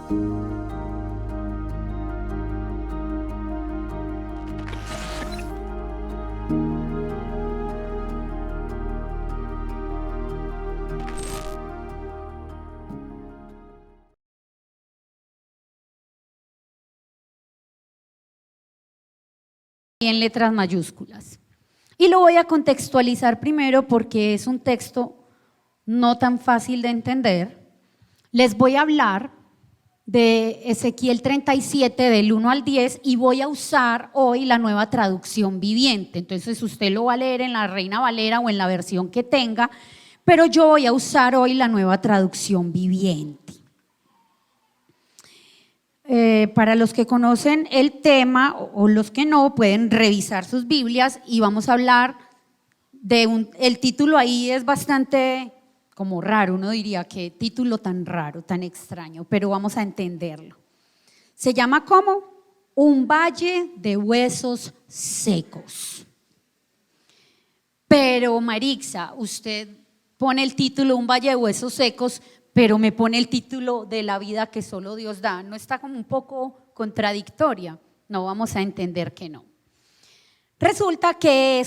En letras mayúsculas. Y lo voy a contextualizar primero porque es un texto no tan fácil de entender. Les voy a hablar de Ezequiel 37 del 1 al 10 y voy a usar hoy la Nueva Traducción Viviente. Entonces usted lo va a leer en la Reina Valera o en la versión que tenga, pero yo voy a usar hoy la Nueva Traducción Viviente. Para los que conocen el tema o los que no, pueden revisar sus Biblias y vamos a hablar de el título ahí es bastante como raro, uno diría qué título tan raro, tan extraño, pero vamos a entenderlo. Se llama ¿cómo? Un valle de huesos secos. Pero Marixa, usted pone el título Un valle de huesos secos, pero me pone el título de la vida que solo Dios da. ¿No está como un poco contradictoria? No, vamos a entender que no. Resulta que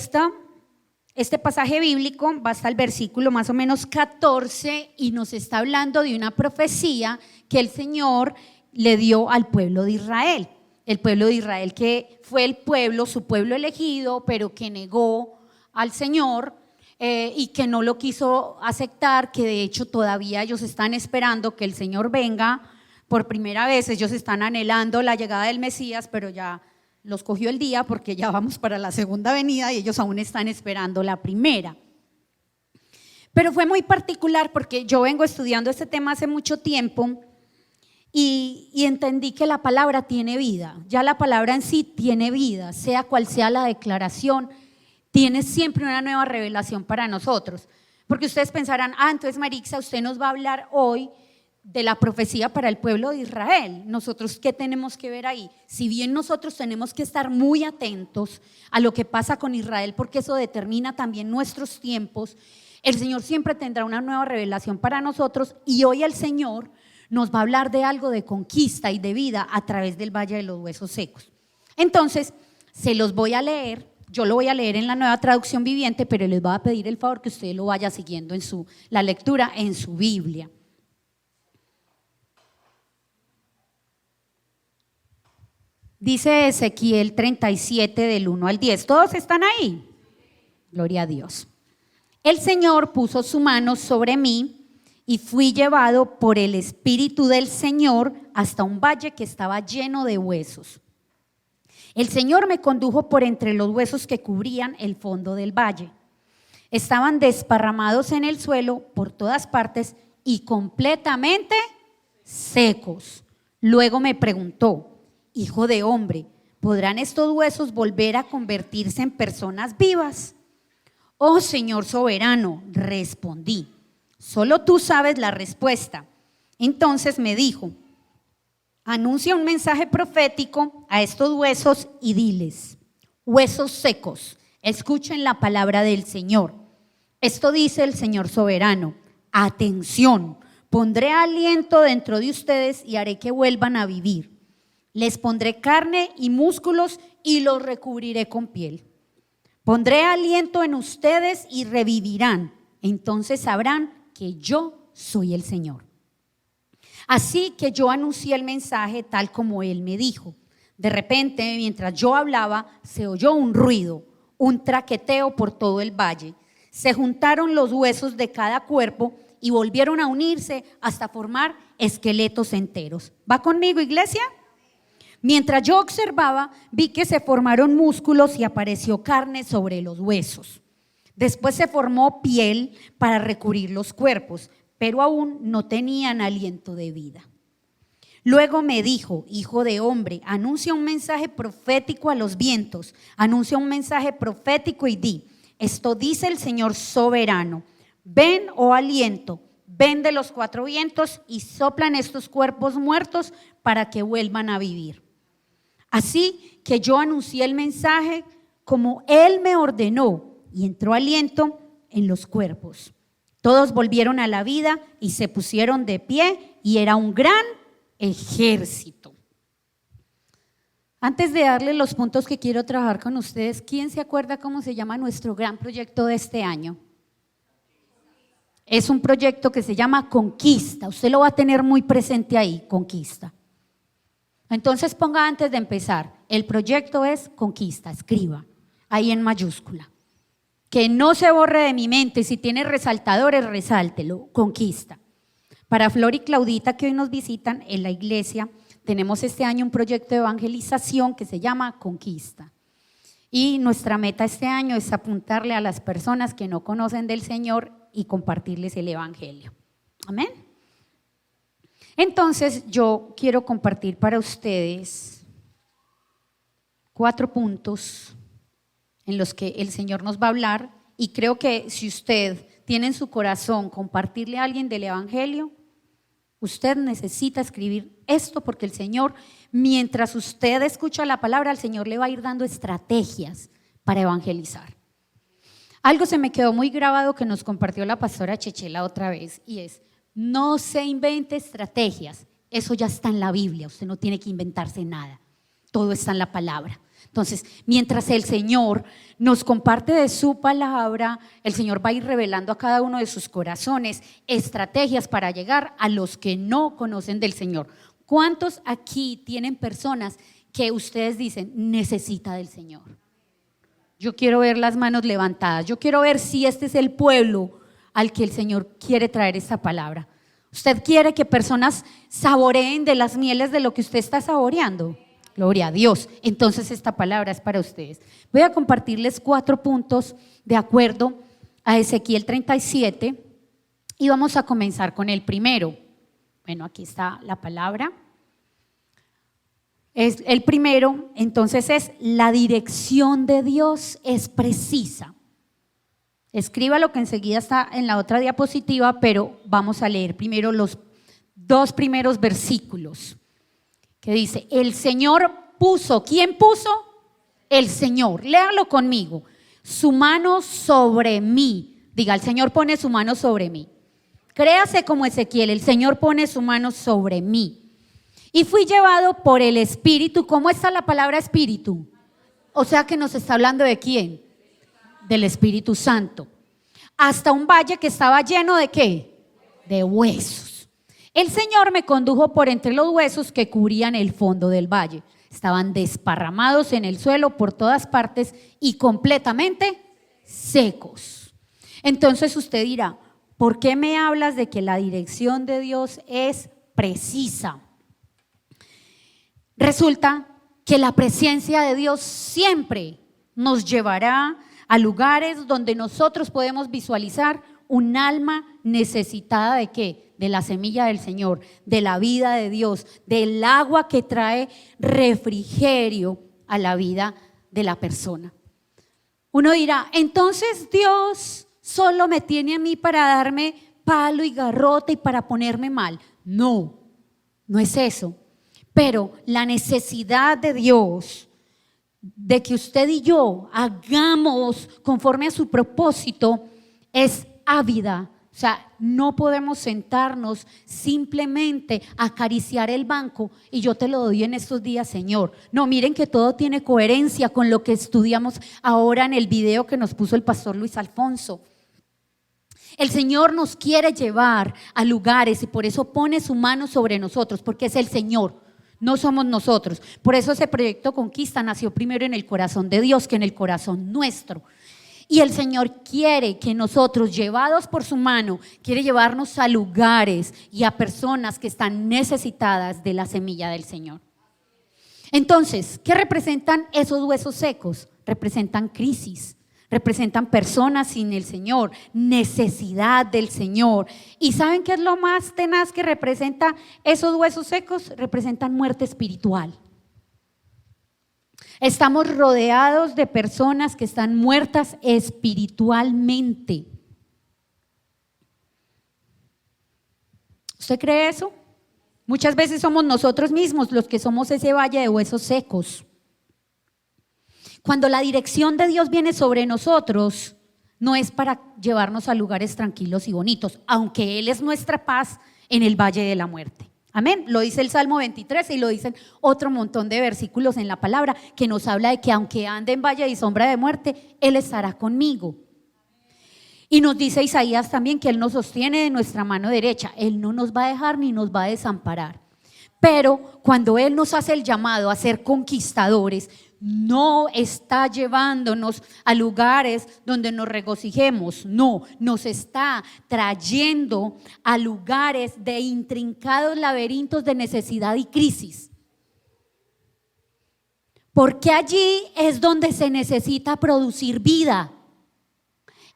este pasaje bíblico va hasta el versículo más o menos 14 y nos está hablando de una profecía que el Señor le dio al pueblo de Israel. El pueblo de Israel que fue el pueblo, su pueblo elegido, pero que negó al Señor. Y que no lo quiso aceptar, que de hecho todavía ellos están esperando que el Señor venga por primera vez. Ellos están anhelando la llegada del Mesías, pero ya los cogió el día porque ya vamos para la segunda venida y ellos aún están esperando la primera. Pero fue muy particular porque yo vengo estudiando este tema hace mucho tiempo y entendí que la palabra tiene vida. Ya la palabra en sí tiene vida, sea cual sea la declaración, tiene siempre una nueva revelación para nosotros, porque ustedes pensarán, entonces Marixa, usted nos va a hablar hoy de la profecía para el pueblo de Israel. Nosotros, ¿qué tenemos que ver ahí? Si bien nosotros tenemos que estar muy atentos a lo que pasa con Israel, porque eso determina también nuestros tiempos, el Señor siempre tendrá una nueva revelación para nosotros y hoy el Señor nos va a hablar de algo de conquista y de vida a través del Valle de los Huesos Secos. Entonces, se los voy a leer. Yo lo voy a leer en la Nueva Traducción Viviente, pero les voy a pedir el favor que usted lo vaya siguiendo en la lectura en su Biblia. Dice Ezequiel 37 del 1 al 10. ¿Todos están ahí? Gloria a Dios. El Señor puso su mano sobre mí y fui llevado por el Espíritu del Señor hasta un valle que estaba lleno de huesos. El Señor me condujo por entre los huesos que cubrían el fondo del valle. Estaban desparramados en el suelo por todas partes y completamente secos. Luego me preguntó, hijo de hombre, ¿podrán estos huesos volver a convertirse en personas vivas? Oh Señor soberano, respondí, solo tú sabes la respuesta. Entonces me dijo, anuncia un mensaje profético a estos huesos y diles, huesos secos, escuchen la palabra del Señor. Esto dice el Señor soberano, atención, pondré aliento dentro de ustedes y haré que vuelvan a vivir. Les pondré carne y músculos y los recubriré con piel. Pondré aliento en ustedes y revivirán, entonces sabrán que yo soy el Señor. Así que yo anuncié el mensaje tal como él me dijo. De repente, mientras yo hablaba, se oyó un ruido, un traqueteo por todo el valle. Se juntaron los huesos de cada cuerpo y volvieron a unirse hasta formar esqueletos enteros. ¿Va conmigo, iglesia? Mientras yo observaba, vi que se formaron músculos y apareció carne sobre los huesos. Después se formó piel para recubrir los cuerpos, pero aún no tenían aliento de vida. Luego me dijo, hijo de hombre, anuncia un mensaje profético a los vientos, anuncia un mensaje profético y di, esto dice el Señor soberano, ven, oh aliento, ven de los cuatro vientos y soplan estos cuerpos muertos para que vuelvan a vivir. Así que yo anuncié el mensaje como él me ordenó y entró aliento en los cuerpos. Todos volvieron a la vida y se pusieron de pie y era un gran ejército. Antes de darle los puntos que quiero trabajar con ustedes, ¿quién se acuerda cómo se llama nuestro gran proyecto de este año? Es un proyecto que se llama Conquista. Usted lo va a tener muy presente ahí, Conquista. Entonces ponga antes de empezar, el proyecto es Conquista, escriba ahí en mayúscula. Que no se borre de mi mente, si tiene resaltadores, resáltelo, Conquista. Para Flor y Claudita que hoy nos visitan en la iglesia, tenemos este año un proyecto de evangelización que se llama Conquista. Y nuestra meta este año es apuntarle a las personas que no conocen del Señor y compartirles el evangelio. Amén. Entonces yo quiero compartir para ustedes 4 puntos en los que el Señor nos va a hablar, y creo que si usted tiene en su corazón compartirle a alguien del evangelio, usted necesita escribir esto, porque el Señor, mientras usted escucha la palabra, el Señor le va a ir dando estrategias para evangelizar. Algo se me quedó muy grabado que nos compartió la pastora Chechela otra vez, y es: no se invente estrategias, eso ya está en la Biblia, usted no tiene que inventarse nada, todo está en la palabra. Entonces, mientras el Señor nos comparte de su palabra, el Señor va a ir revelando a cada uno de sus corazones estrategias para llegar a los que no conocen del Señor. ¿Cuántos aquí tienen personas que ustedes dicen necesita del Señor? Yo quiero ver las manos levantadas, yo quiero ver si este es el pueblo al que el Señor quiere traer esta palabra. ¿Usted quiere que personas saboreen de las mieles de lo que usted está saboreando? Gloria a Dios. Entonces esta palabra es para ustedes. Voy a compartirles 4 puntos de acuerdo a Ezequiel 37 y vamos a comenzar con el primero. Bueno, aquí está la palabra. Es el primero, entonces es: la dirección de Dios es precisa. Escriba lo que enseguida está en la otra diapositiva, pero vamos a leer primero los 2 primeros versículos. Que dice: el Señor puso, ¿quién puso? El Señor, léalo conmigo, su mano sobre mí. Diga: el Señor pone su mano sobre mí. Créase como Ezequiel: el Señor pone su mano sobre mí. Y fui llevado por el Espíritu. ¿Cómo está la palabra Espíritu? O sea que nos está hablando ¿de quién? Del Espíritu Santo. Hasta un valle que estaba lleno ¿de qué? De huesos. El Señor me condujo por entre los huesos que cubrían el fondo del valle. Estaban desparramados en el suelo por todas partes y completamente secos. Entonces usted dirá: ¿por qué me hablas de que la dirección de Dios es precisa? Resulta que la presencia de Dios siempre nos llevará a lugares donde nosotros podemos visualizar un alma necesitada ¿de qué? De la semilla del Señor, de la vida de Dios, del agua que trae refrigerio a la vida de la persona. Uno dirá: entonces Dios solo me tiene a mí para darme palo y garrote y para ponerme mal. No, no es eso. Pero la necesidad de Dios de que usted y yo hagamos conforme a su propósito es ávida. O sea, no podemos sentarnos simplemente a acariciar el banco y yo te lo doy en estos días, Señor. No, miren que todo tiene coherencia con lo que estudiamos ahora en el video que nos puso el pastor Luis Alfonso. El Señor nos quiere llevar a lugares y por eso pone su mano sobre nosotros, porque es el Señor, no somos nosotros. Por eso ese proyecto Conquista nació primero en el corazón de Dios que en el corazón nuestro. Y el Señor quiere que nosotros, llevados por su mano, quiere llevarnos a lugares y a personas que están necesitadas de la semilla del Señor. Entonces, ¿qué representan esos huesos secos? Representan crisis, representan personas sin el Señor, necesidad del Señor. ¿Y saben qué es lo más tenaz que representa esos huesos secos? Representan muerte espiritual. Estamos rodeados de personas que están muertas espiritualmente. ¿Usted cree eso? Muchas veces somos nosotros mismos los que somos ese valle de huesos secos. Cuando la dirección de Dios viene sobre nosotros, no es para llevarnos a lugares tranquilos y bonitos, aunque Él es nuestra paz en el valle de la muerte. Amén. Lo dice el Salmo 23 y lo dicen otro montón de versículos en la palabra que nos habla de que aunque ande en valle y sombra de muerte, Él estará conmigo. Y nos dice Isaías también que Él nos sostiene de nuestra mano derecha. Él no nos va a dejar ni nos va a desamparar. Pero cuando Él nos hace el llamado a ser conquistadores, no está llevándonos a lugares donde nos regocijemos, no, nos está trayendo a lugares de intrincados laberintos de necesidad y crisis. Porque allí es donde se necesita producir vida.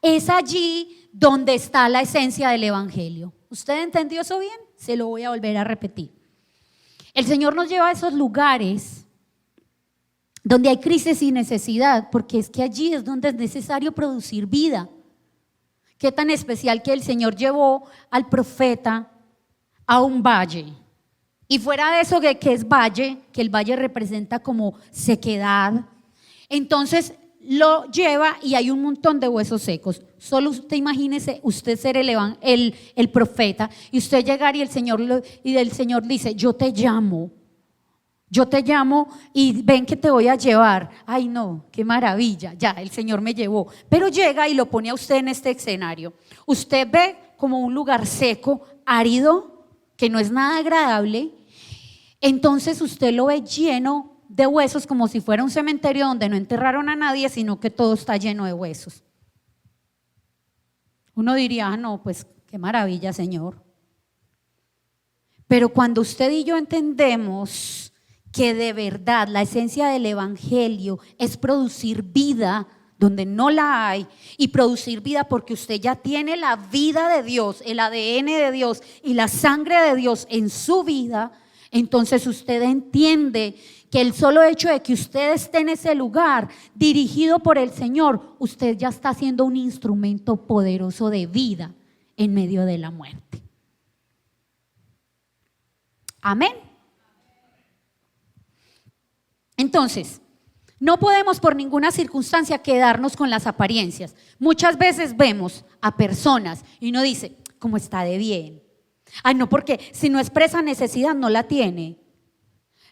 Es allí donde está la esencia del evangelio. ¿Usted entendió eso bien? Se lo voy a volver a repetir. El Señor nos lleva a esos lugares donde hay crisis y necesidad, porque es que allí es donde es necesario producir vida. Qué tan especial que el Señor llevó al profeta a un valle. Y fuera de eso que es valle, que el valle representa como sequedad, entonces lo lleva y hay un montón de huesos secos. Solo usted imagínese usted ser el profeta y usted llegar y el Señor dice, yo te llamo y ven que te voy a llevar. Ay no, qué maravilla, ya el Señor me llevó. Pero llega y lo pone a usted en este escenario. Usted ve como un lugar seco, árido, que no es nada agradable. Entonces usted lo ve lleno de huesos, como si fuera un cementerio donde no enterraron a nadie, sino que todo está lleno de huesos. Uno diría, no, pues qué maravilla, Señor. Pero cuando usted y yo entendemos que de verdad la esencia del evangelio es producir vida donde no la hay, y producir vida porque usted ya tiene la vida de Dios, el ADN de Dios y la sangre de Dios en su vida, entonces usted entiende que el solo hecho de que usted esté en ese lugar dirigido por el Señor, usted ya está siendo un instrumento poderoso de vida en medio de la muerte. Amén. Entonces, no podemos por ninguna circunstancia quedarnos con las apariencias. Muchas veces vemos a personas y uno dice, ¿cómo está de bien? Ay, no, porque si no expresa necesidad no la tiene.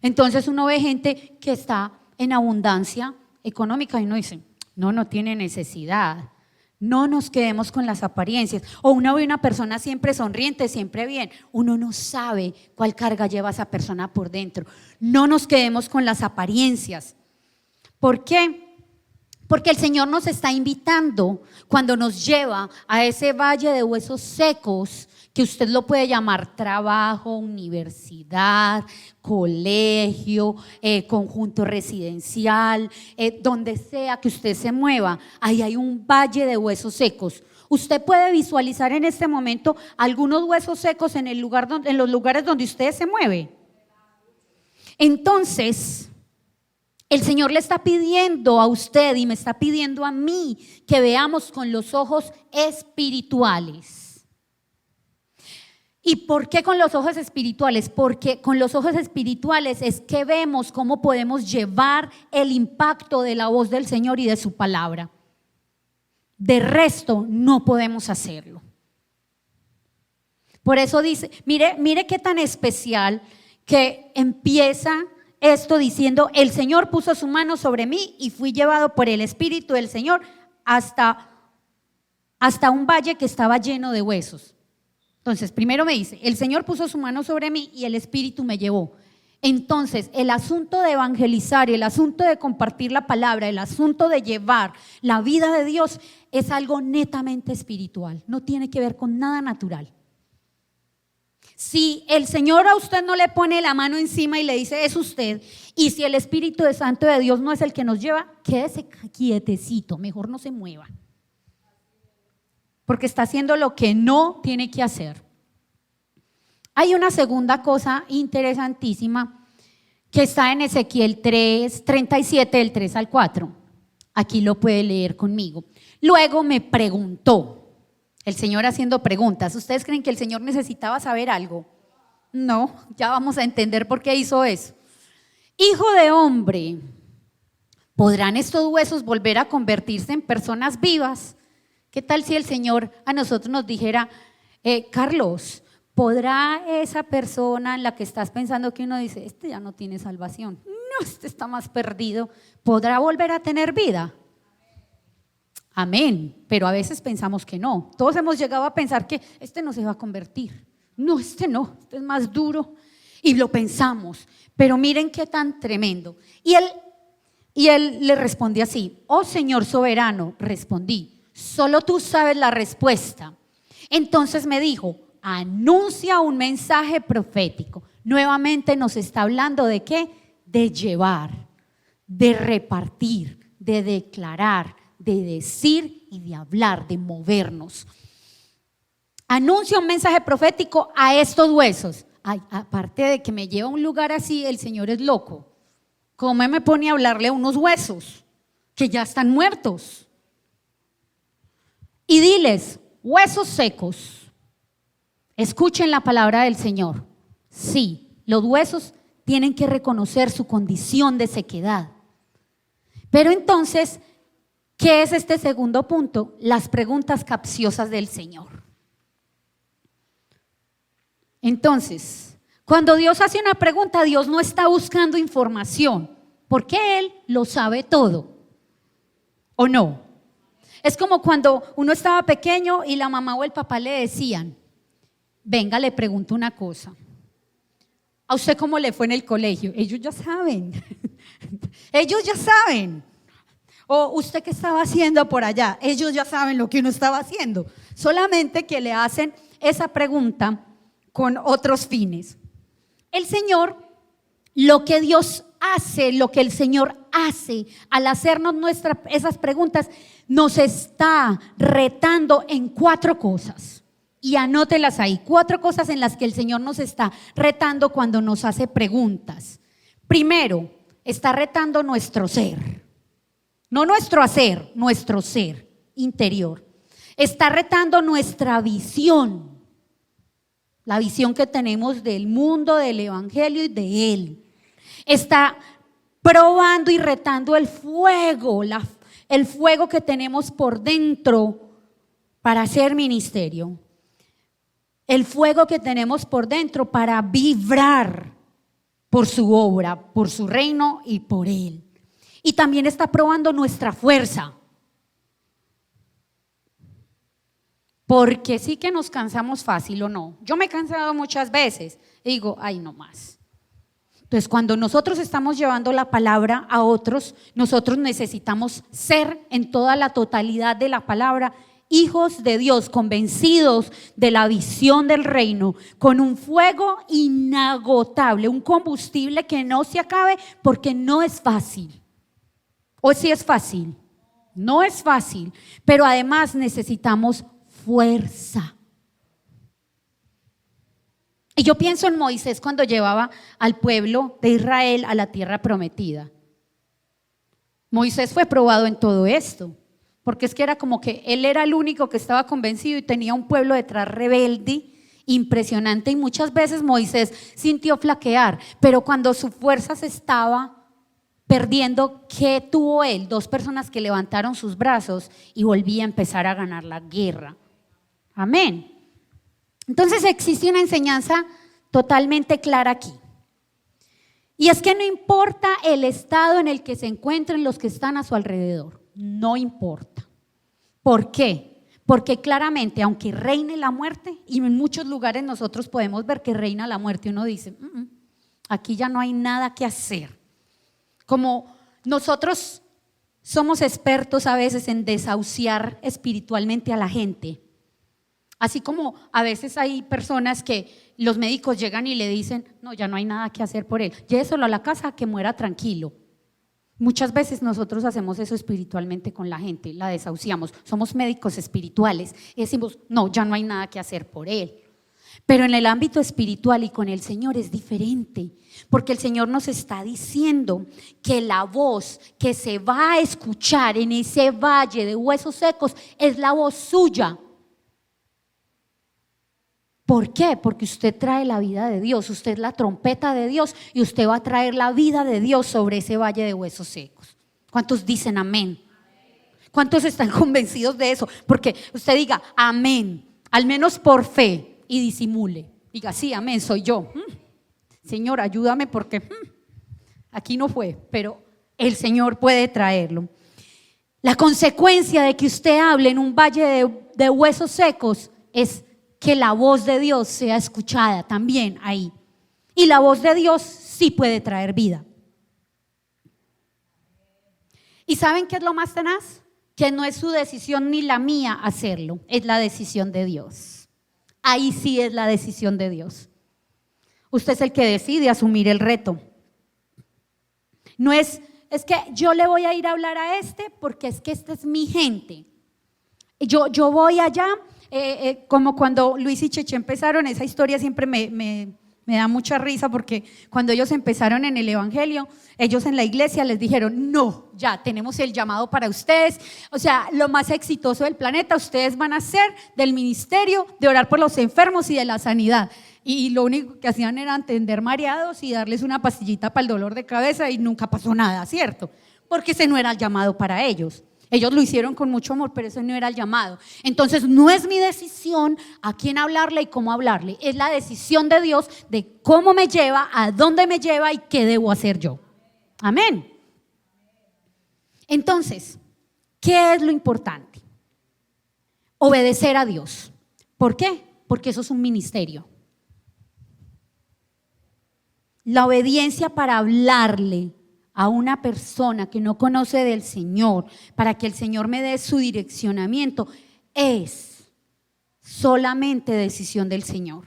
Entonces uno ve gente que está en abundancia económica y uno dice, no tiene necesidad. No nos quedemos con las apariencias. O uno ve una persona siempre sonriente, siempre bien. Uno no sabe cuál carga lleva esa persona por dentro. No nos quedemos con las apariencias. ¿Por qué? Porque el Señor nos está invitando cuando nos lleva a ese valle de huesos secos, que usted lo puede llamar trabajo, universidad, colegio, conjunto residencial, donde sea que usted se mueva, ahí hay un valle de huesos secos. Usted puede visualizar en este momento algunos huesos secos en los lugares donde usted se mueve. Entonces, el Señor le está pidiendo a usted y me está pidiendo a mí que veamos con los ojos espirituales. ¿Y por qué con los ojos espirituales? Porque con los ojos espirituales es que vemos cómo podemos llevar el impacto de la voz del Señor y de su palabra. De resto no podemos hacerlo. Por eso dice, mire qué tan especial que empieza esto diciendo, el Señor puso su mano sobre mí y fui llevado por el Espíritu del Señor hasta un valle que estaba lleno de huesos. Entonces, primero me dice, el Señor puso su mano sobre mí y el Espíritu me llevó. Entonces, el asunto de evangelizar, el asunto de compartir la palabra, el asunto de llevar la vida de Dios es algo netamente espiritual, no tiene que ver con nada natural. Si el Señor a usted no le pone la mano encima y le dice, es usted, y si el Espíritu Santo de Dios no es el que nos lleva, quédese quietecito, mejor no se mueva. Porque está haciendo lo que no tiene que hacer. Hay una segunda cosa interesantísima que está en Ezequiel 3:37, del 3 al 4. Aquí lo puede leer conmigo. Luego me preguntó, el Señor haciendo preguntas. ¿Ustedes creen que el Señor necesitaba saber algo? No, ya vamos a entender por qué hizo eso. Hijo de hombre, ¿podrán estos huesos volver a convertirse en personas vivas? ¿Qué tal si el Señor a nosotros nos dijera, Carlos, ¿podrá esa persona en la que estás pensando que uno dice, este ya no tiene salvación, no, este está más perdido, podrá volver a tener vida? Amén, pero a veces pensamos que no. Todos hemos llegado a pensar que este no se va a convertir. No, este es más duro. Y lo pensamos, pero miren qué tan tremendo. Y él le responde así: oh Señor soberano, respondí, solo tú sabes la respuesta. Entonces me dijo: anuncia un mensaje profético. Nuevamente nos está hablando de ¿qué? De llevar, de repartir, de declarar, de decir y de hablar, de movernos. Anuncia un mensaje profético a estos huesos. Ay, aparte de que me lleva a un lugar así, el Señor es loco. ¿Cómo me pone a hablarle a unos huesos que ya están muertos? Y diles: huesos secos, escuchen la palabra del Señor. Sí, los huesos tienen que reconocer su condición de sequedad. Pero entonces, ¿qué es este segundo punto? Las preguntas capciosas del Señor. Entonces, cuando Dios hace una pregunta, Dios no está buscando información, porque Él lo sabe todo, ¿o no? Es como cuando uno estaba pequeño y la mamá o el papá le decían: venga, le pregunto una cosa, ¿a usted cómo le fue en el colegio? Ellos ya saben, ellos ya saben. O usted qué estaba haciendo por allá, ellos ya saben lo que uno estaba haciendo, solamente que le hacen esa pregunta con otros fines. El Señor, lo que Dios hace, lo que el Señor hace al hacernos esas preguntas, nos está retando en 4 cosas. Y anótelas ahí, 4 cosas en las que el Señor nos está retando cuando nos hace preguntas. Primero, está retando nuestro ser. No nuestro hacer, nuestro ser interior. Está retando nuestra visión. La visión que tenemos del mundo, del evangelio y de Él. Está probando y retando el fuego, el fuego que tenemos por dentro para hacer ministerio. El fuego que tenemos por dentro para vibrar por su obra, por su reino y por Él. Y también está probando nuestra fuerza. Porque sí que nos cansamos fácil, ¿o no? Yo me he cansado muchas veces y digo: ay, no más. Entonces, cuando nosotros estamos llevando la palabra a otros, nosotros necesitamos ser en toda la totalidad de la palabra hijos de Dios, convencidos de la visión del reino, con un fuego inagotable, un combustible que no se acabe, porque no es fácil. ¿O sí es fácil? No es fácil, pero además necesitamos fuerza. Y yo pienso en Moisés cuando llevaba al pueblo de Israel a la tierra prometida. Moisés fue probado en todo esto, porque es que era como que él era el único que estaba convencido y tenía un pueblo detrás rebelde, impresionante, y muchas veces Moisés sintió flaquear, pero cuando su fuerza se estaba perdiendo, ¿qué tuvo él? 2 personas que levantaron sus brazos y volvía a empezar a ganar la guerra. Amén. Entonces existe una enseñanza totalmente clara aquí. Y es que no importa el estado en el que se encuentren los que están a su alrededor. No importa. ¿Por qué? Porque claramente, aunque reine la muerte, y en muchos lugares nosotros podemos ver que reina la muerte, uno dice: aquí ya no hay nada que hacer. Como nosotros somos expertos a veces en desahuciar espiritualmente a la gente. Así como a veces hay personas que los médicos llegan y le dicen: no, ya no hay nada que hacer por él, lléveselo a la casa que muera tranquilo. Muchas veces nosotros hacemos eso espiritualmente con la gente, la desahuciamos, somos médicos espirituales y decimos: no, ya no hay nada que hacer por él. Pero en el ámbito espiritual y con el Señor es diferente, porque el Señor nos está diciendo que la voz que se va a escuchar en ese valle de huesos secos es la voz suya. ¿Por qué? Porque usted trae la vida de Dios, usted es la trompeta de Dios y usted va a traer la vida de Dios sobre ese valle de huesos secos. ¿Cuántos dicen amén? ¿Cuántos están convencidos de eso? Porque usted diga amén, al menos por fe, y disimule. Diga, sí, amén, soy yo. Señor, ayúdame porque aquí no fue, pero el Señor puede traerlo. La consecuencia de que usted hable en un valle de huesos secos es que la voz de Dios sea escuchada también ahí. Y la voz de Dios sí puede traer vida. ¿Y saben qué es lo más tenaz? Que no es su decisión ni la mía hacerlo, es la decisión de Dios. Ahí sí es la decisión de Dios. Usted es el que decide asumir el reto. No es que yo le voy a ir a hablar a este porque es que esta es mi gente. Yo voy allá, como cuando Luis y Cheche empezaron, esa historia siempre me da mucha risa porque cuando ellos empezaron en el evangelio, ellos en la iglesia les dijeron, no, ya tenemos el llamado para ustedes, o sea, lo más exitoso del planeta, ustedes van a ser del ministerio de orar por los enfermos y de la sanidad. Y lo único que hacían era atender mareados y darles una pastillita para el dolor de cabeza y nunca pasó nada, ¿cierto? Porque ese no era el llamado para ellos. Ellos lo hicieron con mucho amor, pero ese no era el llamado. Entonces no es mi decisión a quién hablarle y cómo hablarle. Es la decisión de Dios de cómo me lleva, a dónde me lleva y qué debo hacer yo. Amén. Entonces, ¿qué es lo importante? Obedecer a Dios. ¿Por qué? Porque eso es un ministerio. La obediencia para hablarle a una persona que no conoce del Señor, para que el Señor me dé su direccionamiento, es solamente decisión del Señor.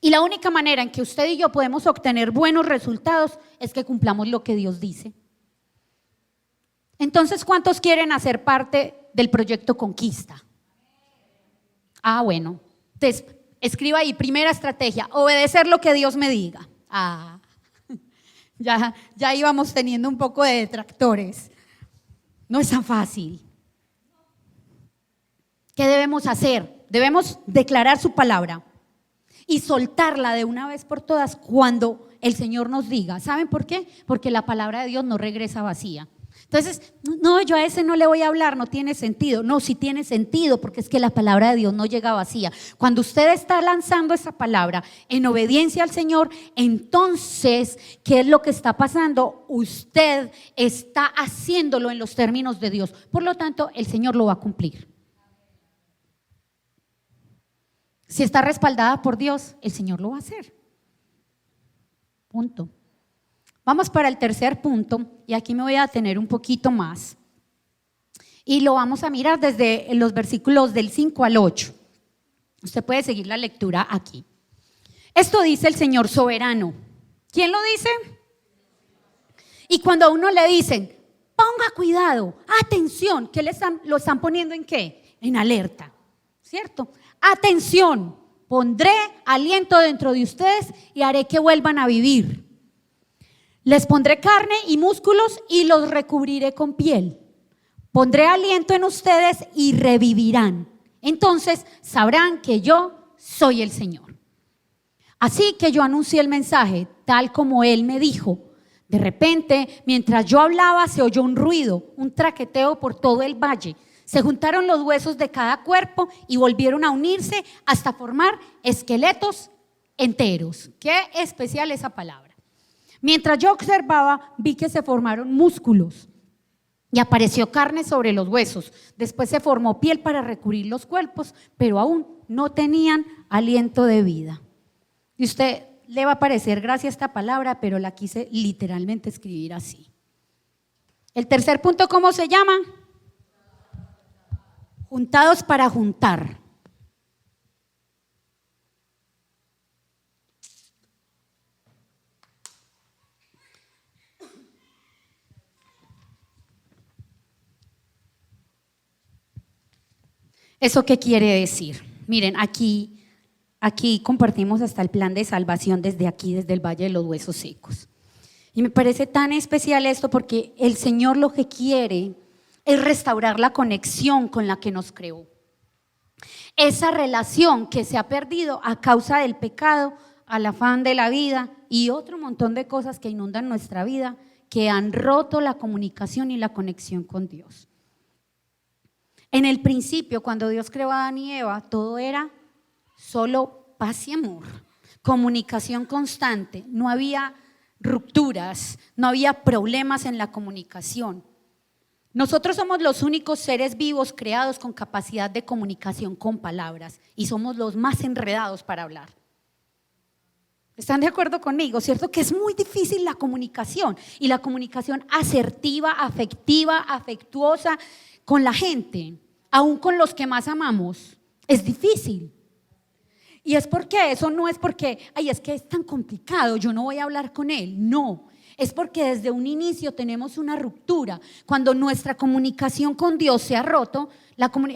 Y la única manera en que usted y yo podemos obtener buenos resultados es que cumplamos lo que Dios dice. Entonces, ¿cuántos quieren hacer parte del proyecto Conquista? Bueno, entonces escriba ahí, primera estrategia, obedecer lo que Dios me diga. Ya íbamos teniendo un poco de detractores. No es tan fácil. ¿Qué debemos hacer? Debemos declarar su palabra y soltarla de una vez por todas cuando el Señor nos diga. ¿Saben por qué? Porque la palabra de Dios no regresa vacía. Entonces, no, yo a ese no le voy a hablar, no tiene sentido. No, sí tiene sentido, porque es que la palabra de Dios no llega vacía. Cuando usted está lanzando esa palabra en obediencia al Señor, entonces, ¿qué es lo que está pasando? Usted está haciéndolo en los términos de Dios. Por lo tanto, el Señor lo va a cumplir. Si está respaldada por Dios, el Señor lo va a hacer. Punto. Vamos para el tercer punto y aquí me voy a detener un poquito más y lo vamos a mirar desde los versículos del 5 al 8. Usted puede seguir la lectura aquí. Esto dice el Señor soberano. ¿Quién lo dice? Y cuando a uno le dicen, ponga cuidado, atención, ¿qué lo están poniendo en qué? En alerta, ¿cierto? Atención, pondré aliento dentro de ustedes y haré que vuelvan a vivir. Les pondré carne y músculos y los recubriré con piel. Pondré aliento en ustedes y revivirán. Entonces sabrán que yo soy el Señor. Así que yo anuncié el mensaje tal como Él me dijo. De repente, mientras yo hablaba, se oyó un ruido, un traqueteo por todo el valle. Se juntaron los huesos de cada cuerpo y volvieron a unirse hasta formar esqueletos enteros. Qué especial esa palabra. Mientras yo observaba, vi que se formaron músculos y apareció carne sobre los huesos. Después se formó piel para recubrir los cuerpos, pero aún no tenían aliento de vida. Y usted le va a parecer gracia esta palabra, pero la quise literalmente escribir así. El tercer punto, ¿cómo se llama? Juntados para juntar. ¿Eso qué quiere decir? Miren, aquí compartimos hasta el plan de salvación desde aquí, desde el Valle de los Huesos Secos. Y me parece tan especial esto porque el Señor lo que quiere es restaurar la conexión con la que nos creó. Esa relación que se ha perdido a causa del pecado, al afán de la vida y otro montón de cosas que inundan nuestra vida, que han roto la comunicación y la conexión con Dios. En el principio, cuando Dios creó a Adán y Eva, todo era solo paz y amor, comunicación constante, no había rupturas, no había problemas en la comunicación. Nosotros somos los únicos seres vivos creados con capacidad de comunicación con palabras y somos los más enredados para hablar. ¿Están de acuerdo conmigo? ¿Cierto? Que es muy difícil la comunicación y la comunicación asertiva, afectiva, afectuosa con la gente, aún con los que más amamos, es difícil. Y es porque eso no es porque, ay, es que es tan complicado, yo no voy a hablar con él. No, es porque desde un inicio tenemos una ruptura. Cuando nuestra comunicación con Dios se ha roto,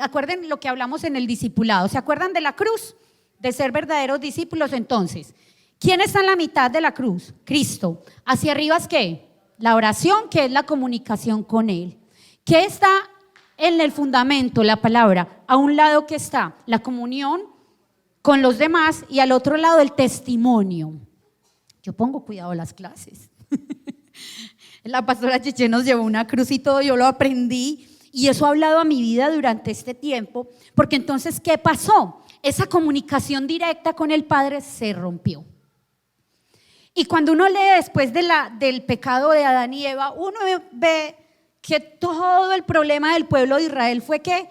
acuerden lo que hablamos en el discipulado, ¿se acuerdan de la cruz? De ser verdaderos discípulos. Entonces, ¿quién está en la mitad de la cruz? Cristo. ¿Hacia arriba es qué? La oración, que es la comunicación con Él. ¿Qué está en el fundamento? La palabra. A un lado, ¿qué está? La comunión con los demás y al otro lado el testimonio. Yo pongo cuidado en las clases. La pastora Cheche nos llevó una cruz y todo, yo lo aprendí y eso ha hablado a mi vida durante este tiempo, porque entonces, ¿qué pasó? Esa comunicación directa con el Padre se rompió. Y cuando uno lee después del pecado de Adán y Eva, uno ve que todo el problema del pueblo de Israel fue que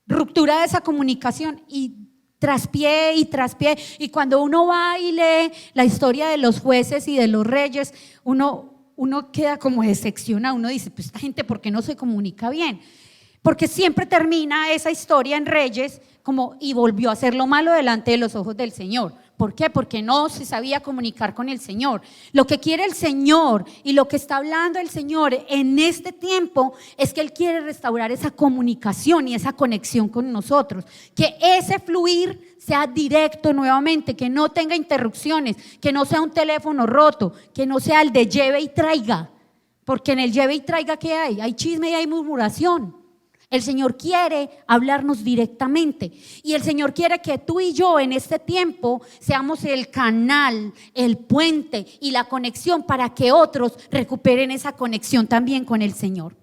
ruptura de esa comunicación y traspié y traspié. Y cuando uno va y lee la historia de los jueces y de los reyes, uno queda como decepcionado. Uno dice, pues esta gente, ¿por qué no se comunica bien? Porque siempre termina esa historia en Reyes como y volvió a hacer lo malo delante de los ojos del Señor. ¿Por qué? Porque no se sabía comunicar con el Señor. Lo que quiere el Señor y lo que está hablando el Señor en este tiempo es que Él quiere restaurar esa comunicación y esa conexión con nosotros. Que ese fluir sea directo nuevamente, que no tenga interrupciones, que no sea un teléfono roto, que no sea el de lleve y traiga. Porque en el lleve y traiga, ¿qué hay? Hay chisme y hay murmuración. El Señor quiere hablarnos directamente y el Señor quiere que tú y yo en este tiempo seamos el canal, el puente y la conexión para que otros recuperen esa conexión también con el Señor.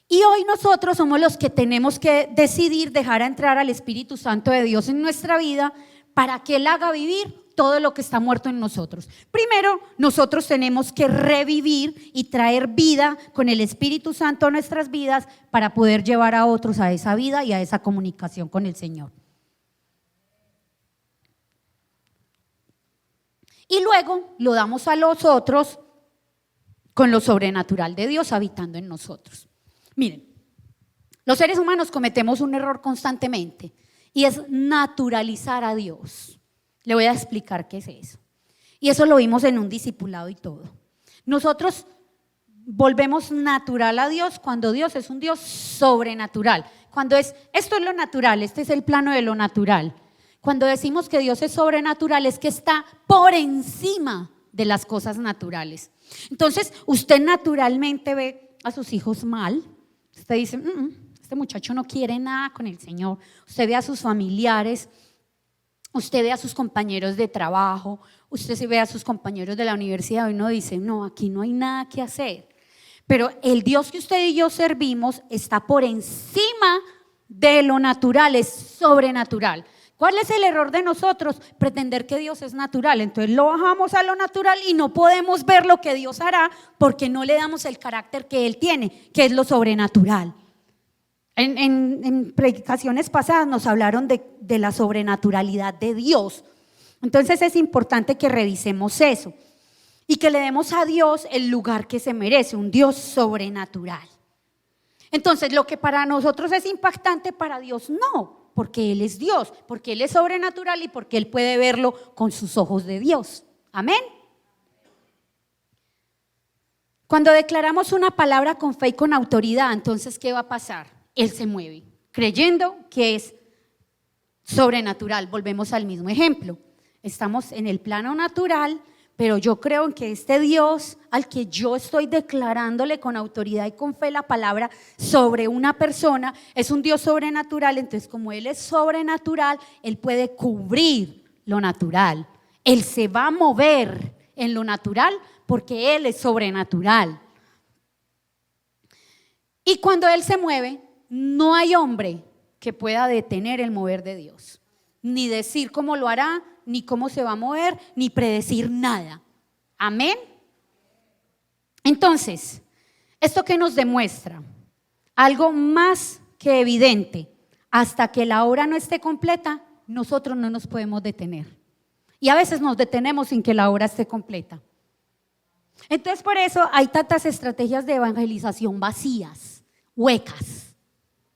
Y hoy nosotros somos los que tenemos que decidir dejar entrar al Espíritu Santo de Dios en nuestra vida para que Él haga vivir todo lo que está muerto en nosotros. Primero, nosotros tenemos que revivir y traer vida con el Espíritu Santo a nuestras vidas para poder llevar a otros a esa vida y a esa comunicación con el Señor. Y luego lo damos a los otros con lo sobrenatural de Dios habitando en nosotros. Miren, los seres humanos cometemos un error constantemente y es naturalizar a Dios. Le voy a explicar qué es eso. Y eso lo vimos en un discipulado y todo. Nosotros volvemos natural a Dios cuando Dios es un Dios sobrenatural. Cuando esto es lo natural, este es el plano de lo natural. Cuando decimos que Dios es sobrenatural es que está por encima de las cosas naturales. Entonces, usted naturalmente ve a sus hijos mal. Usted dice, este muchacho no quiere nada con el Señor. Usted ve a sus familiares. Usted ve a sus compañeros de trabajo, usted se ve a sus compañeros de la universidad y uno dice, no, aquí no hay nada que hacer. Pero el Dios que usted y yo servimos está por encima de lo natural, es sobrenatural. ¿Cuál es el error de nosotros? Pretender que Dios es natural. Entonces lo bajamos a lo natural y no podemos ver lo que Dios hará porque no le damos el carácter que Él tiene, que es lo sobrenatural. En predicaciones pasadas nos hablaron de la sobrenaturalidad de Dios. Entonces es importante que revisemos eso y que le demos a Dios el lugar que se merece, un Dios sobrenatural. Entonces lo que para nosotros es impactante, para Dios no, porque Él es Dios, porque Él es sobrenatural y porque Él puede verlo con sus ojos de Dios. Amén. Cuando declaramos una palabra con fe y con autoridad, entonces ¿qué va a pasar? Él se mueve, creyendo que es sobrenatural. Volvemos al mismo ejemplo. Estamos en el plano natural, pero yo creo en que este Dios al que yo estoy declarándole con autoridad y con fe la palabra sobre una persona es un Dios sobrenatural. Entonces, como Él es sobrenatural, Él puede cubrir lo natural. Él se va a mover en lo natural porque Él es sobrenatural. Y cuando Él se mueve, no hay hombre que pueda detener el mover de Dios. ni decir cómo lo hará, ni cómo se va a mover, ni predecir nada. Amén. Entonces, ¿esto qué nos demuestra? Algo más que evidente. Hasta que la obra no esté completa, nosotros no nos podemos detener. Y a veces nos detenemos sin que la obra esté completa. Entonces, por eso hay tantas estrategias de evangelización vacías, huecas.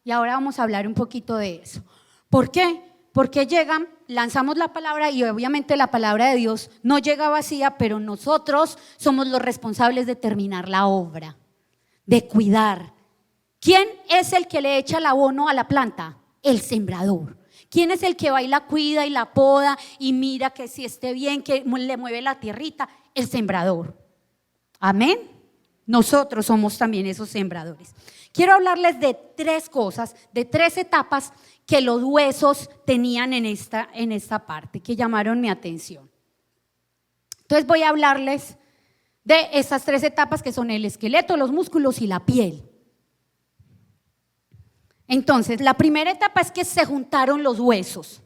Y ahora vamos a hablar un poquito de eso. ¿Por qué? Porque llegan, lanzamos la palabra y obviamente la palabra de Dios no llega vacía, pero nosotros somos los responsables de terminar la obra, de cuidar. ¿Quién es el que le echa el abono a la planta? El sembrador. ¿Quién es el que va y la cuida y la poda y mira que si esté bien, que le mueve la tierrita? El sembrador. Amén. Nosotros somos también esos sembradores. Quiero hablarles de 3 cosas, de 3 etapas que los huesos tenían en esta parte, que llamaron mi atención. Entonces voy a hablarles de esas 3 etapas que son el esqueleto, los músculos y la piel. Entonces, la primera etapa es que se juntaron los huesos.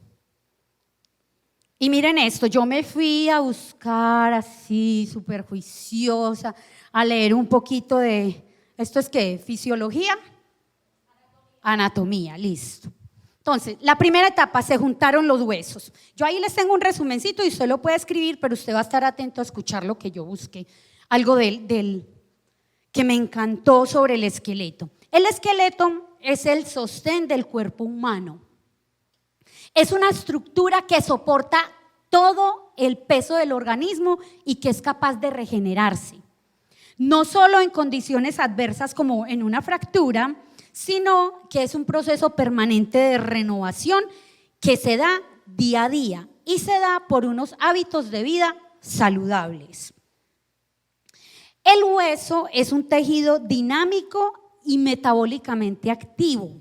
Y miren esto, yo me fui a buscar así, súper juiciosa, a leer un poquito de, ¿esto es qué? ¿Fisiología? Anatomía, listo. Entonces, la primera etapa, se juntaron los huesos. Yo ahí les tengo un resumencito y usted lo puede escribir, pero usted va a estar atento a escuchar lo que yo busqué. Algo del que me encantó sobre el esqueleto. El esqueleto es el sostén del cuerpo humano. Es una estructura que soporta todo el peso del organismo y que es capaz de regenerarse. No solo en condiciones adversas como en una fractura, sino que es un proceso permanente de renovación que se da día a día y se da por unos hábitos de vida saludables. El hueso es un tejido dinámico y metabólicamente activo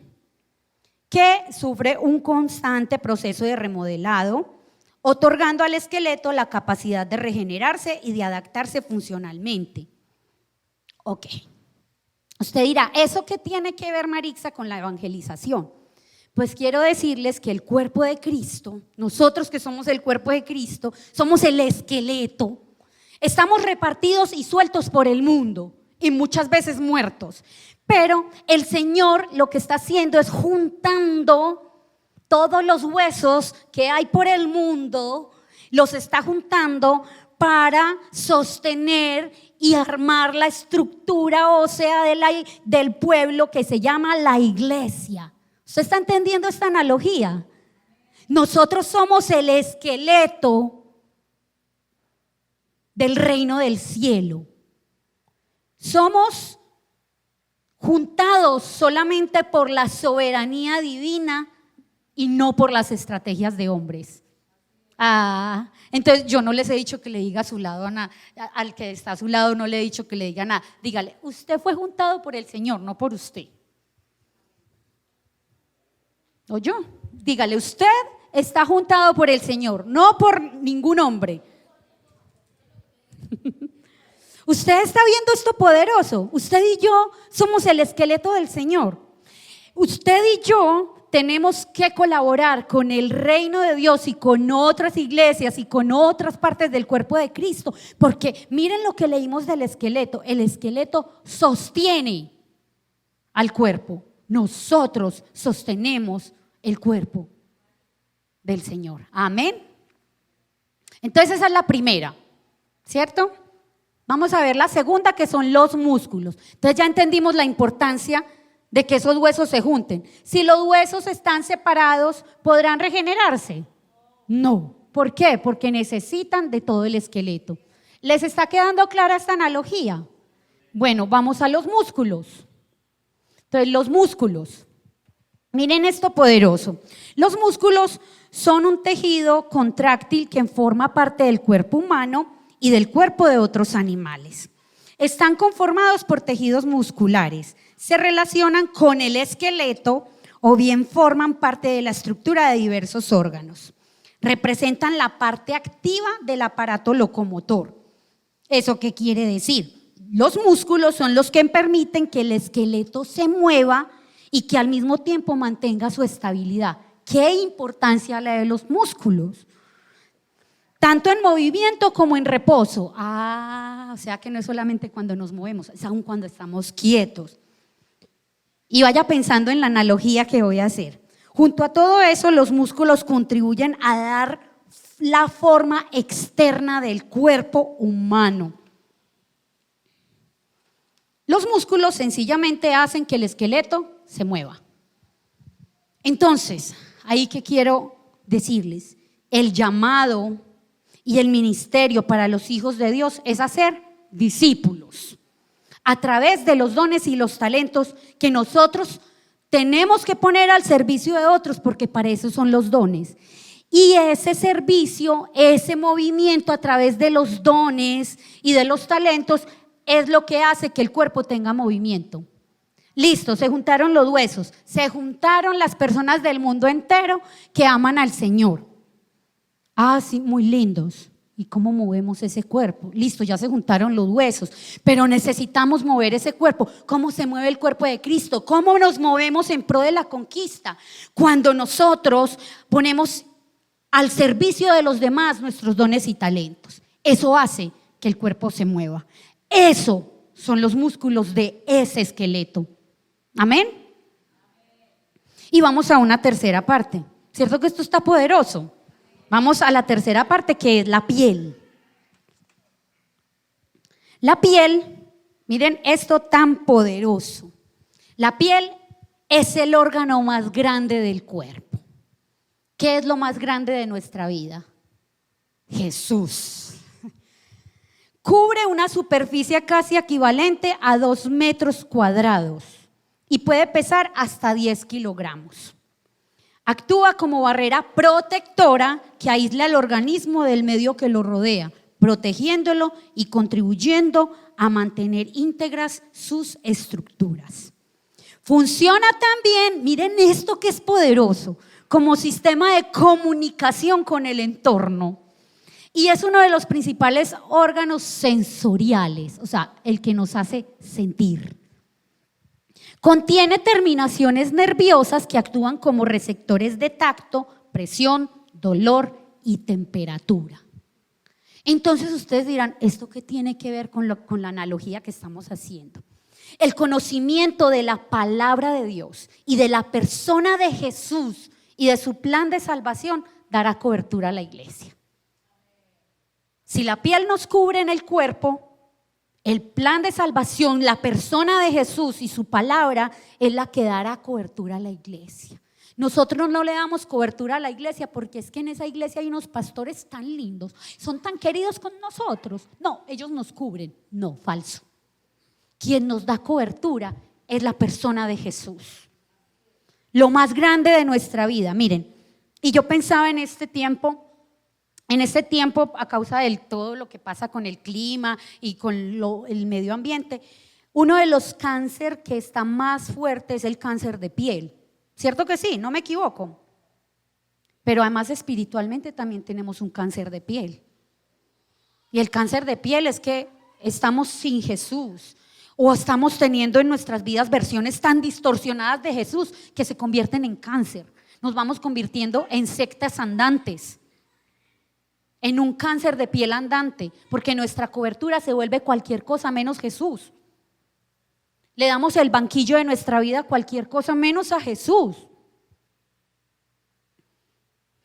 que sufre un constante proceso de remodelado, otorgando al esqueleto la capacidad de regenerarse y de adaptarse funcionalmente. Ok. Usted dirá, ¿eso qué tiene que ver, Marixa, con la evangelización? Pues quiero decirles que el cuerpo de Cristo, nosotros que somos el cuerpo de Cristo, somos el esqueleto. Estamos repartidos y sueltos por el mundo y muchas veces muertos. Pero el Señor lo que está haciendo es juntando todos los huesos que hay por el mundo, los está juntando para sostener y armar la estructura ósea del pueblo que se llama la iglesia. ¿Usted está entendiendo esta analogía? Nosotros somos el esqueleto del reino del cielo. Somos juntados solamente por la soberanía divina y no por las estrategias de hombres. Entonces yo no les he dicho que le diga a su lado al que está a su lado, no le he dicho que le diga nada. Dígale, usted fue juntado por el Señor, no por usted. ¿O yo? Dígale, usted está juntado por el Señor, no por ningún hombre. Usted está viendo esto poderoso. Usted y yo somos el esqueleto del Señor. Usted y yo tenemos que colaborar con el reino de Dios y con otras iglesias y con otras partes del cuerpo de Cristo, porque miren lo que leímos del esqueleto. El esqueleto sostiene al cuerpo. Nosotros sostenemos el cuerpo del Señor. Amén. Entonces esa es la primera, ¿cierto? Vamos a ver la segunda, que son los músculos. Entonces ya entendimos la importancia de que esos huesos se junten. Si los huesos están separados, ¿podrán regenerarse? No. ¿Por qué? Porque necesitan de todo el esqueleto. ¿Les está quedando clara esta analogía? Bueno, vamos a los músculos. Entonces los músculos, miren esto poderoso. Los músculos son un tejido contráctil que forma parte del cuerpo humano y del cuerpo de otros animales. Están conformados por tejidos musculares, se relacionan con el esqueleto o bien forman parte de la estructura de diversos órganos. Representan la parte activa del aparato locomotor. ¿Eso qué quiere decir? Los músculos son los que permiten que el esqueleto se mueva y que al mismo tiempo mantenga su estabilidad. ¿Qué importancia la de los músculos? Tanto en movimiento como en reposo. O sea que no es solamente cuando nos movemos, es aún cuando estamos quietos. Y vaya pensando en la analogía que voy a hacer. Junto a todo eso, los músculos contribuyen a dar la forma externa del cuerpo humano. Los músculos sencillamente hacen que el esqueleto se mueva. Entonces, ahí que quiero decirles, el llamado y el ministerio para los hijos de Dios es hacer discípulos a través de los dones y los talentos que nosotros tenemos que poner al servicio de otros, porque para eso son los dones. Y ese servicio, ese movimiento a través de los dones y de los talentos es lo que hace que el cuerpo tenga movimiento. Listo, se juntaron los huesos, se juntaron las personas del mundo entero que aman al Señor. Sí, muy lindos. ¿Y cómo movemos ese cuerpo? Listo, ya se juntaron los huesos, pero necesitamos mover ese cuerpo. ¿Cómo se mueve el cuerpo de Cristo? ¿Cómo nos movemos en pro de la conquista? Cuando nosotros ponemos al servicio de los demás nuestros dones y talentos. Eso hace que el cuerpo se mueva. Eso son los músculos de ese esqueleto. Amén. Y vamos a una tercera parte. ¿Cierto que esto está poderoso? Vamos a la tercera parte, que es la piel. La piel, miren esto tan poderoso. La piel es el órgano más grande del cuerpo. ¿Qué es lo más grande de nuestra vida? Jesús. Cubre una superficie casi equivalente a 2 metros cuadrados y puede pesar hasta 10 kilogramos. Actúa como barrera protectora que aísla el organismo del medio que lo rodea, protegiéndolo y contribuyendo a mantener íntegras sus estructuras. Funciona también, miren esto que es poderoso, como sistema de comunicación con el entorno. Y es uno de los principales órganos sensoriales, o sea, el que nos hace sentir. Contiene terminaciones nerviosas que actúan como receptores de tacto, presión, dolor y temperatura. Entonces ustedes dirán, ¿esto qué tiene que ver con la analogía que estamos haciendo? El conocimiento de la palabra de Dios y de la persona de Jesús y de su plan de salvación dará cobertura a la iglesia. Si la piel nos cubre en el cuerpo, el plan de salvación, la persona de Jesús y su palabra es la que dará cobertura a la iglesia. Nosotros no le damos cobertura a la iglesia porque es que en esa iglesia hay unos pastores tan lindos, son tan queridos con nosotros. No, ellos nos cubren. No, falso. Quien nos da cobertura es la persona de Jesús. Lo más grande de nuestra vida, miren. Y yo pensaba en este tiempo a causa de todo lo que pasa con el clima y con el medio ambiente, uno de los cánceres que está más fuerte es el cáncer de piel. ¿Cierto que sí? No me equivoco. Pero además espiritualmente también tenemos un cáncer de piel. Y el cáncer de piel es que estamos sin Jesús o estamos teniendo en nuestras vidas versiones tan distorsionadas de Jesús que se convierten en cáncer. Nos vamos convirtiendo en sectas andantes, en un cáncer de piel andante, porque nuestra cobertura se vuelve cualquier cosa menos Jesús. Le damos el banquillo de nuestra vida a cualquier cosa menos a Jesús.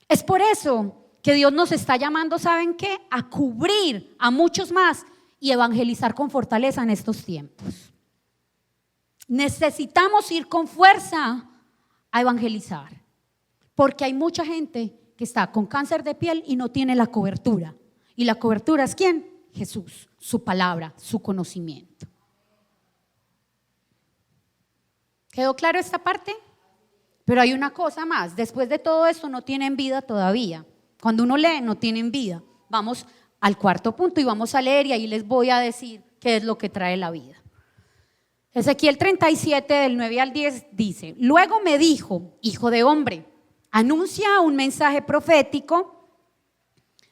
Es por eso que Dios nos está llamando, ¿saben qué? A cubrir a muchos más y evangelizar con fortaleza en estos tiempos. Necesitamos ir con fuerza a evangelizar, porque hay mucha gente que está con cáncer de piel y no tiene la cobertura. ¿Y la cobertura es quién? Jesús, su palabra, su conocimiento. ¿Quedó claro esta parte? Pero hay una cosa más, después de todo esto no tienen vida todavía. Cuando uno lee no tienen vida. Vamos al cuarto punto y vamos a leer y ahí les voy a decir qué es lo que trae la vida. Ezequiel 37 del 9 al 10 dice: luego me dijo, hijo de hombre, anuncia un mensaje profético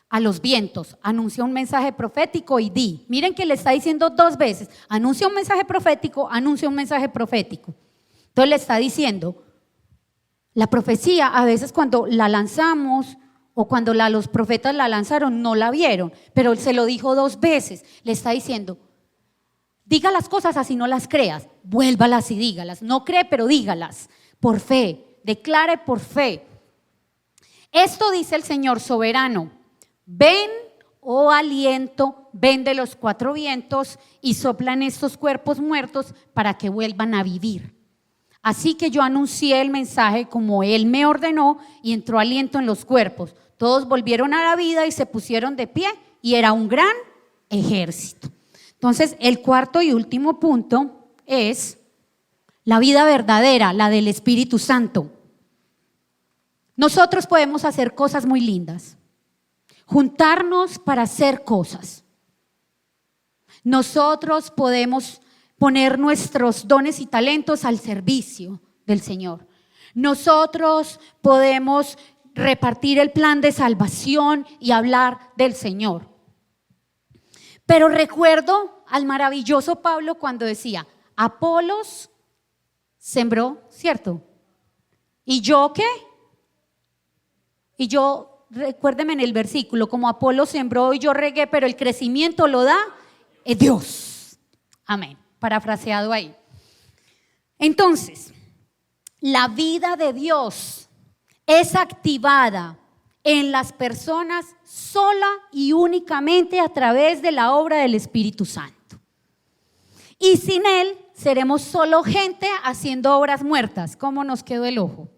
a los vientos, anuncia un mensaje profético y di. Miren que le está diciendo 2 veces, anuncia un mensaje profético, anuncia un mensaje profético. Entonces le está diciendo, La profecía, a veces cuando la lanzamos o cuando los profetas la lanzaron, no la vieron, pero él se lo dijo 2 veces. Le está diciendo, diga las cosas así no las creas, vuélvalas y dígalas. No cree, pero dígalas por fe, declare por fe. Esto dice el Señor soberano: ven, oh aliento, ven de los 4 vientos y soplan estos cuerpos muertos para que vuelvan a vivir. Así que yo anuncié el mensaje como Él me ordenó y entró aliento en los cuerpos. Todos volvieron a la vida y se pusieron de pie y era un gran ejército. Entonces, el cuarto y último punto es la vida verdadera, la del Espíritu Santo. Nosotros podemos hacer cosas muy lindas, juntarnos para hacer cosas. Nosotros podemos poner nuestros dones y talentos al servicio del Señor. Nosotros podemos repartir el plan de salvación y hablar del Señor. Pero recuerdo al maravilloso Pablo cuando decía, Apolos sembró, ¿cierto? ¿Y yo qué? Y yo, recuérdeme en el versículo, como Apolos sembró y yo regué, pero el crecimiento lo da Dios. Amén. Parafraseado ahí. Entonces, la vida de Dios es activada en las personas sola y únicamente a través de la obra del Espíritu Santo. Y sin Él seremos solo gente haciendo obras muertas. ¿Cómo nos quedó el ojo?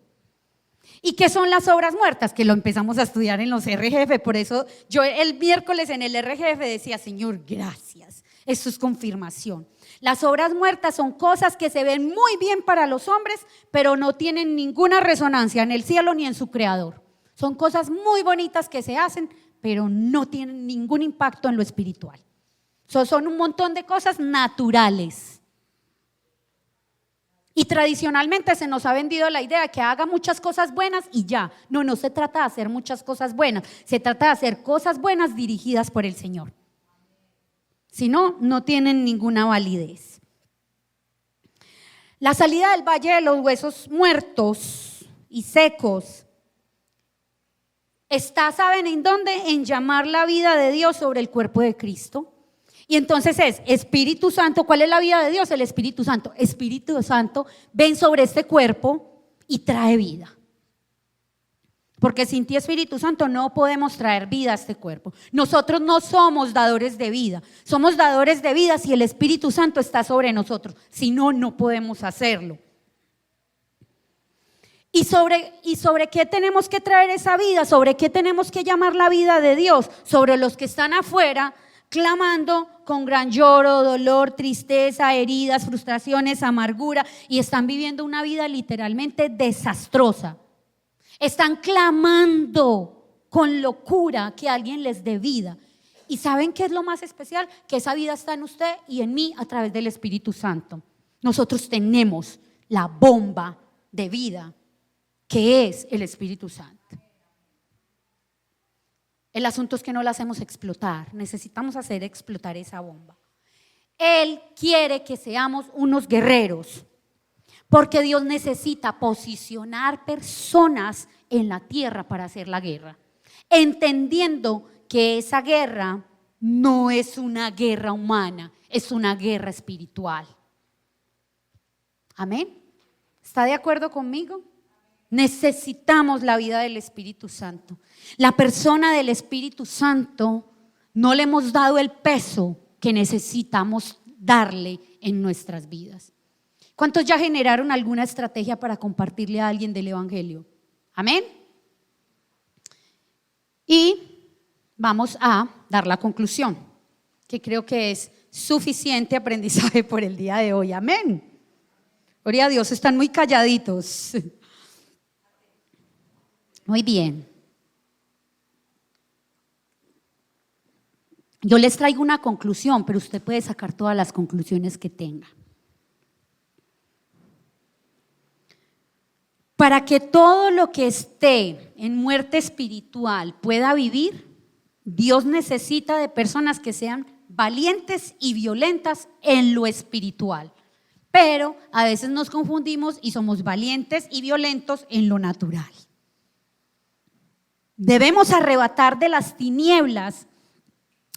¿Y qué son las obras muertas? Que lo empezamos a estudiar en los RGF. Por eso yo el miércoles en el RGF decía, Señor, gracias. Esto es confirmación. Las obras muertas son cosas que se ven muy bien para los hombres, pero no tienen ninguna resonancia en el cielo ni en su creador. Son cosas muy bonitas que se hacen, pero no tienen ningún impacto en lo espiritual. Son un montón de cosas naturales. Y tradicionalmente se nos ha vendido la idea de que haga muchas cosas buenas y ya. No, no se trata de hacer muchas cosas buenas. Se trata de hacer cosas buenas dirigidas por el Señor. Si no, no tienen ninguna validez. La salida del valle de los huesos muertos y secos está, ¿saben en dónde? En llamar la vida de Dios sobre el cuerpo de Cristo. Y entonces es Espíritu Santo. ¿Cuál es la vida de Dios? El Espíritu Santo. Espíritu Santo, ven sobre este cuerpo y trae vida. Porque sin ti, Espíritu Santo, no podemos traer vida a este cuerpo. Nosotros no somos dadores de vida. Somos dadores de vida si el Espíritu Santo está sobre nosotros. Si no, no podemos hacerlo. ¿Y sobre qué tenemos que traer esa vida? ¿Sobre qué tenemos que llamar la vida de Dios? Sobre los que están afuera clamando con gran lloro, dolor, tristeza, heridas, frustraciones, amargura y están viviendo una vida literalmente desastrosa. Están clamando con locura que alguien les dé vida. ¿Y saben qué es lo más especial? Que esa vida está en usted y en mí a través del Espíritu Santo. Nosotros tenemos la bomba de vida que es el Espíritu Santo. El asunto es que no la hacemos explotar. Necesitamos hacer explotar esa bomba. Él quiere que seamos unos guerreros. Porque Dios necesita posicionar personas en la tierra para hacer la guerra, entendiendo que esa guerra no es una guerra humana, es una guerra espiritual. ¿Amén? ¿Está de acuerdo conmigo? Necesitamos la vida del Espíritu Santo. La persona del Espíritu Santo no le hemos dado el peso que necesitamos darle en nuestras vidas. ¿Cuántos ya generaron alguna estrategia para compartirle a alguien del Evangelio? Amén. Y vamos a dar la conclusión, que creo que es suficiente aprendizaje por el día de hoy. Amén. Gloria a Dios, están muy calladitos. Muy bien. Yo les traigo una conclusión, pero usted puede sacar todas las conclusiones que tenga. Para que todo lo que esté en muerte espiritual pueda vivir, Dios necesita de personas que sean valientes y violentas en lo espiritual. Pero a veces nos confundimos y somos valientes y violentos en lo natural. Debemos arrebatar de las tinieblas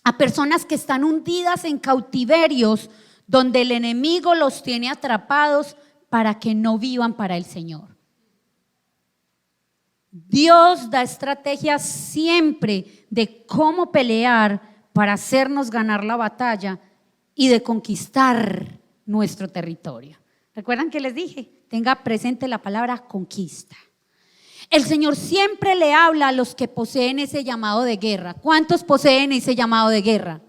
a personas que están hundidas en cautiverios donde el enemigo los tiene atrapados para que no vivan para el Señor. Dios da estrategias siempre de cómo pelear para hacernos ganar la batalla y de conquistar nuestro territorio. ¿Recuerdan que les dije? Tenga presente la palabra conquista. El Señor siempre le habla a los que poseen ese llamado de guerra. ¿Cuántos poseen ese llamado de guerra?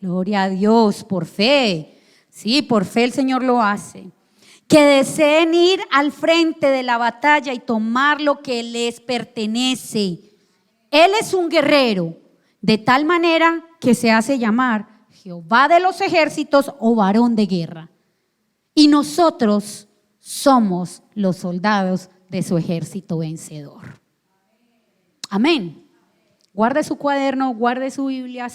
Gloria a Dios, por fe. Sí, por fe el Señor lo hace. Que deseen ir al frente de la batalla y tomar lo que les pertenece. Él es un guerrero, de tal manera que se hace llamar Jehová de los ejércitos o varón de guerra. Y nosotros somos los soldados de su ejército vencedor. Amén. Guarde su cuaderno, guarde su Biblia.